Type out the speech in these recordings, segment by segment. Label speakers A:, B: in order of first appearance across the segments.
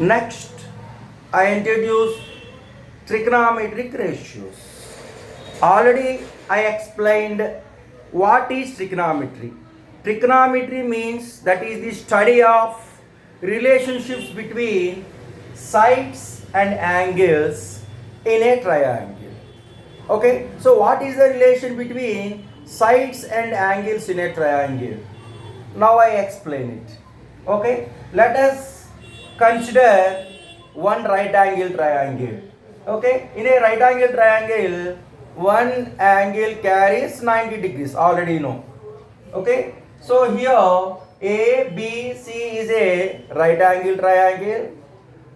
A: Next, I introduce trigonometric ratios. Already I explained what is trigonometry. Trigonometry means that is the study of relationships between sides and angles in a triangle. Okay, so what is the relation between sides and angles in a triangle? Now I explain it. Okay, let us consider one right angle triangle. Okay, in a right angle triangle, one angle carries 90 degrees, already know. Okay, so here A, B, C is a right angle triangle.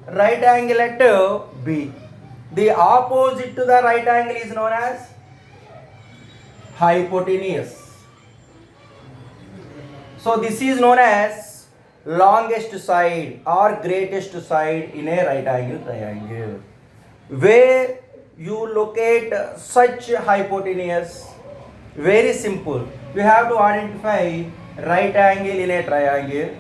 A: Right angle at B. The opposite to the right angle is known as hypotenuse. So this is known as longest side or greatest side in a right angle triangle. Where you locate such hypotenuse, very simple. You have to identify right angle in a triangle.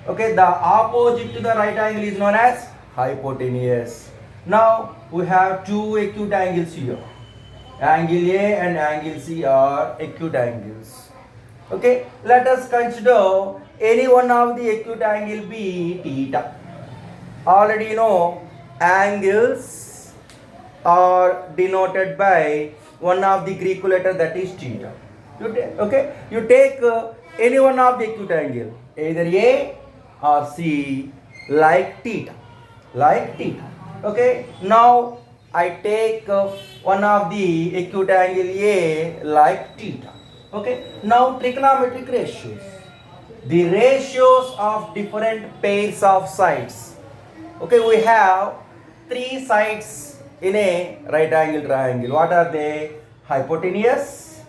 A: Okay, the opposite to the right angle is known as hypotenuse. Now we have two acute angles here. Angle A and angle C are acute angles. Okay, let us consider any one of the acute angle be theta. Already you know angles are denoted by one of the Greek letter, that is theta. You take any one of the acute angle, either A or C, like theta, Okay, now I take one of the acute angle A like theta. Okay, now trigonometric ratios. The ratios of different pairs of sides. Okay, we have three sides in a right angle triangle. What are they? Hypotenuse,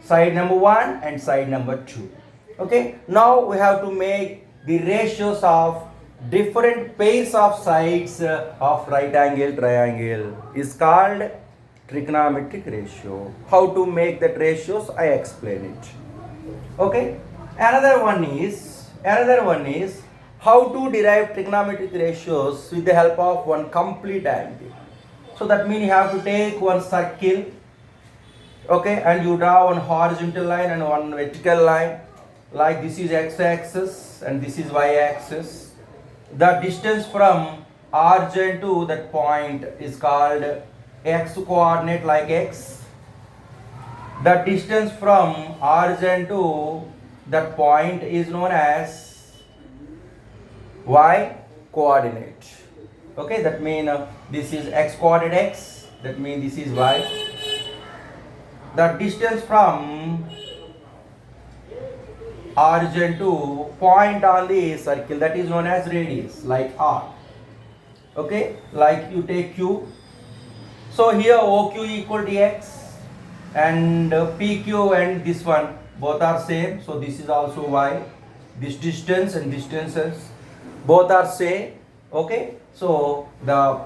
A: side number 1 and side number 2. Okay, now we have to make the ratios of different pairs of sides of right angle triangle is called trigonometric ratio. How to make that ratios, I explain it. Okay, another one is how to derive trigonometric ratios with the help of one complete angle. So that means you have to take one circle, okay, and you draw one horizontal line and one vertical line, like this is x-axis and this is y-axis. The distance from origin to that point is called x coordinate, like x. The distance from origin to that point is known as y coordinate. Okay, that means this is x coordinate x, that means this is y. The distance from origin to point on the circle, that is known as radius, like r. Okay, like you take q. So here OQ equal to x and PQ and this one both are same. So this is also y. This distance and distances both are same. Okay, so the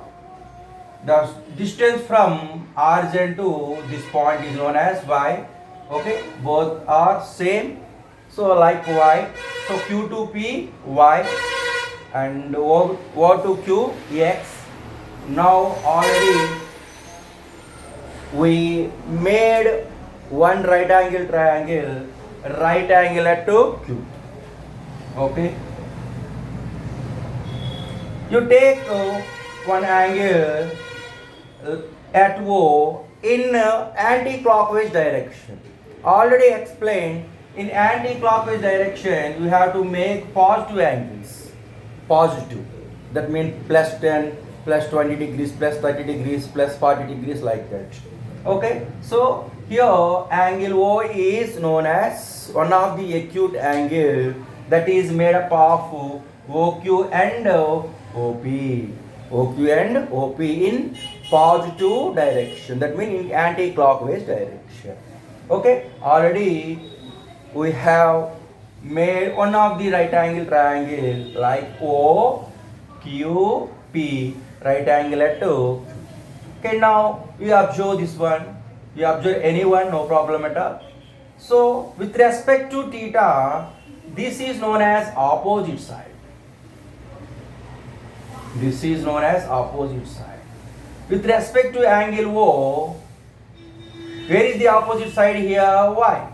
A: distance from origin to this point is known as y. Okay, both are same. So like y. So Q to P y and O to Q x. Now already we made one right angle triangle, right angle at Q. Okay, you take one angle at O in anti-clockwise direction. Already explained, in anti-clockwise direction you have to make positive angles. Positive, that means plus 10, plus 20 degrees, plus 30 degrees, plus 40 degrees, like that. Okay, so here angle O is known as one of the acute angle that is made up of OQ and OP. OQ and OP in positive direction, that means in anti-clockwise direction. Okay, already we have made one of the right angle triangle like O, Q, P, right angle at O. Okay, now you observe this one, you observe any one, no problem at all. So with respect to theta, this is known as opposite side. This is known as opposite side. With respect to angle O, where is the opposite side here? Y.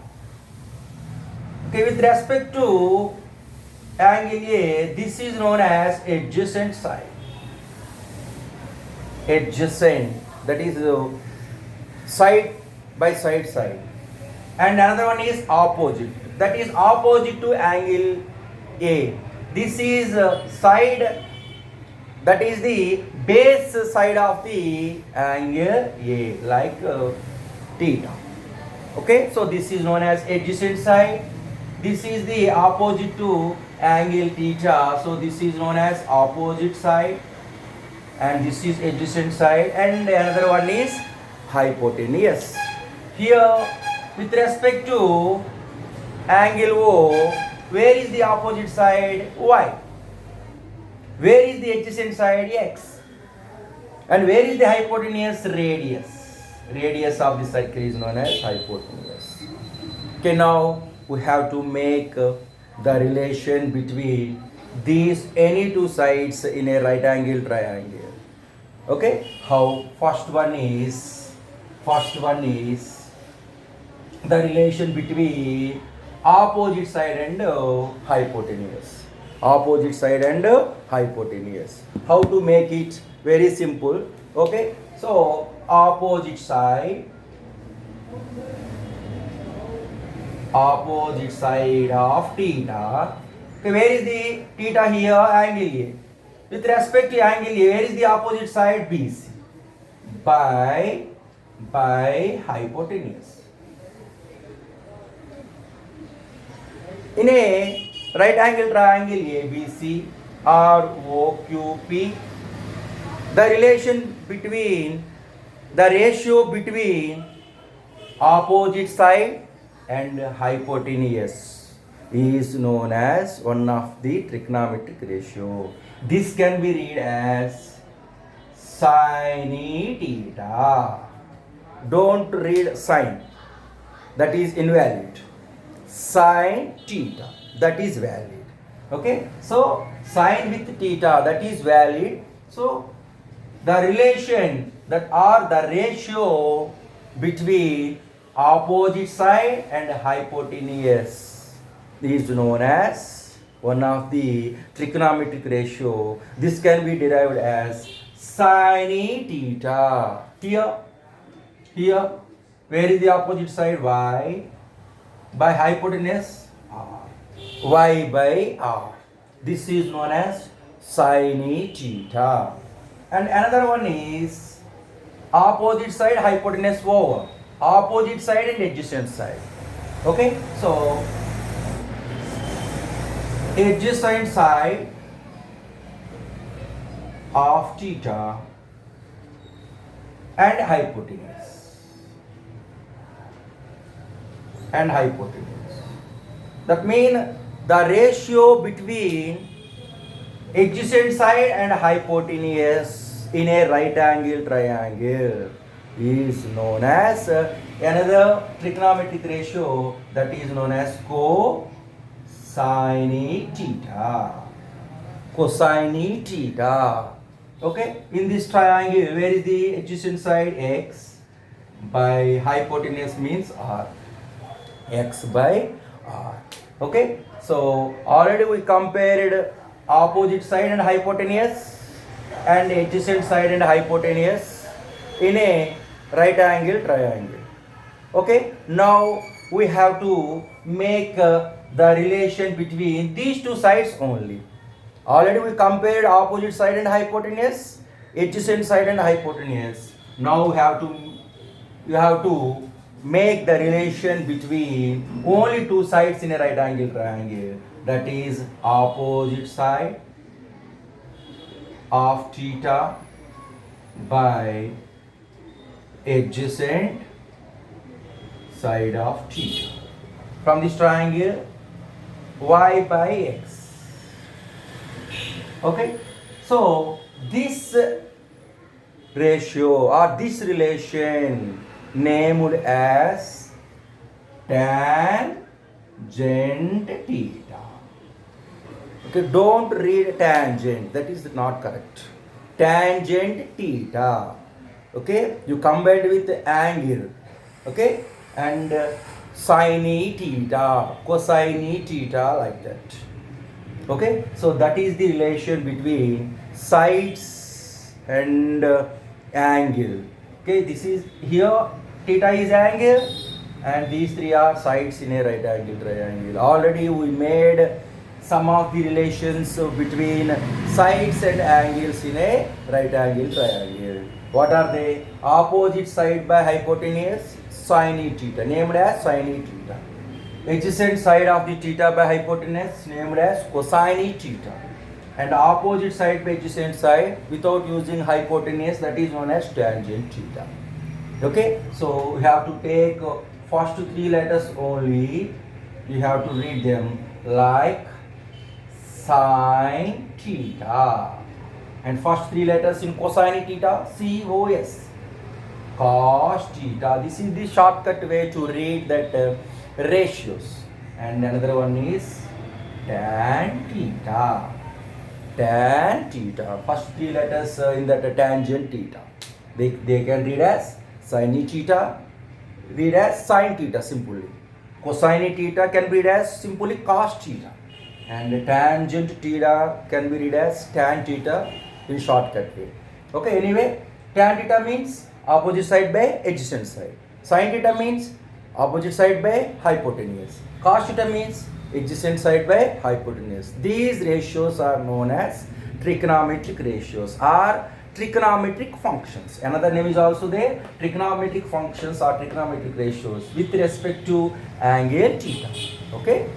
A: Okay, with respect to angle A, this is known as adjacent side. Adjacent, that is side by side. And another one is opposite, that is opposite to angle A. This is side, that is the base side of the angle A, like theta. Okay, so this is known as adjacent side. This is the opposite to angle theta, so this is known as opposite side, and this is adjacent side, and another one is hypotenuse. Here, with respect to angle O, where is the opposite side? Y. Where is the adjacent side? X. And where is the hypotenuse? Radius. Radius of the circle is known as hypotenuse. Okay, now we have to make the relation between these any two sides in a right angle triangle. Okay, how? First one is the relation between opposite side and hypotenuse. Opposite side and hypotenuse. How to make it? Very simple. Okay, so opposite side of theta. Okay, where is the theta here? Angle A. With respect to angle A, where is the opposite side? BC by hypotenuse. In a right angle triangle ABC or OQP, the ratio between opposite side and hypotenuse is known as one of the trigonometric ratio. This can be read as sin theta. Don't read sine, that is invalid. Sin theta, that is valid. Okay, so sine with theta, that is valid. So the relation that or the ratio between opposite side and hypotenuse is known as one of the trigonometric ratio. This can be derived as sin theta. Here, where is the opposite side? Y by hypotenuse R. Y by R. This is known as sin theta. And another one is opposite side hypotenuse over opposite side and adjacent side. Okay, so adjacent side of theta and hypotenuse. That means the ratio between adjacent side and hypotenuse in a right angle triangle is known as another trigonometric ratio, that is known as cosine theta. Cosine theta. Okay, in this triangle, where is the adjacent side? X by hypotenuse means R. X by R. Okay, so already we compared opposite side and hypotenuse and adjacent side and hypotenuse in a right angle triangle. Okay, now we have to make the relation between these two sides only. Already we compared opposite side and hypotenuse, adjacent side and hypotenuse. Now you have to make the relation between only two sides in a right angle triangle, that is opposite side of theta by adjacent side of theta. From this triangle, y by x. Okay, so this ratio or this relation named as tangent theta. Okay, don't read tangent, that is not correct. tangent theta. Okay, you combined with angle. Okay, and sine theta, cosine theta, like that. Okay, so that is the relation between sides and angle. Okay, this is here theta is angle and these three are sides in a right angle triangle. Already we made some of the relations between sides and angles in a right angle triangle. What are they? Opposite side by hypotenuse, sine theta, named as sine theta. Adjacent side of the theta by hypotenuse, named as cosine theta. And opposite side by adjacent side without using hypotenuse, that is known as tangent theta. Okay, so we have to take first three letters only. You have to read them like sine theta. And first three letters in cosine theta, COS. Cos theta. This is the shortcut way to read that ratios. And another one is tan theta. Tan theta. First three letters in that tangent theta. They can read as sine theta, read as sine theta simply. Cosine theta can be read as simply cos theta. And tangent theta can be read as tan theta in shortcut way. Okay, anyway, tan theta means opposite side by adjacent side. Sine theta means opposite side by hypotenuse. Cos theta means adjacent side by hypotenuse. These ratios are known as trigonometric ratios or trigonometric functions. Another name is also there, trigonometric functions or trigonometric ratios with respect to angle theta. Okay.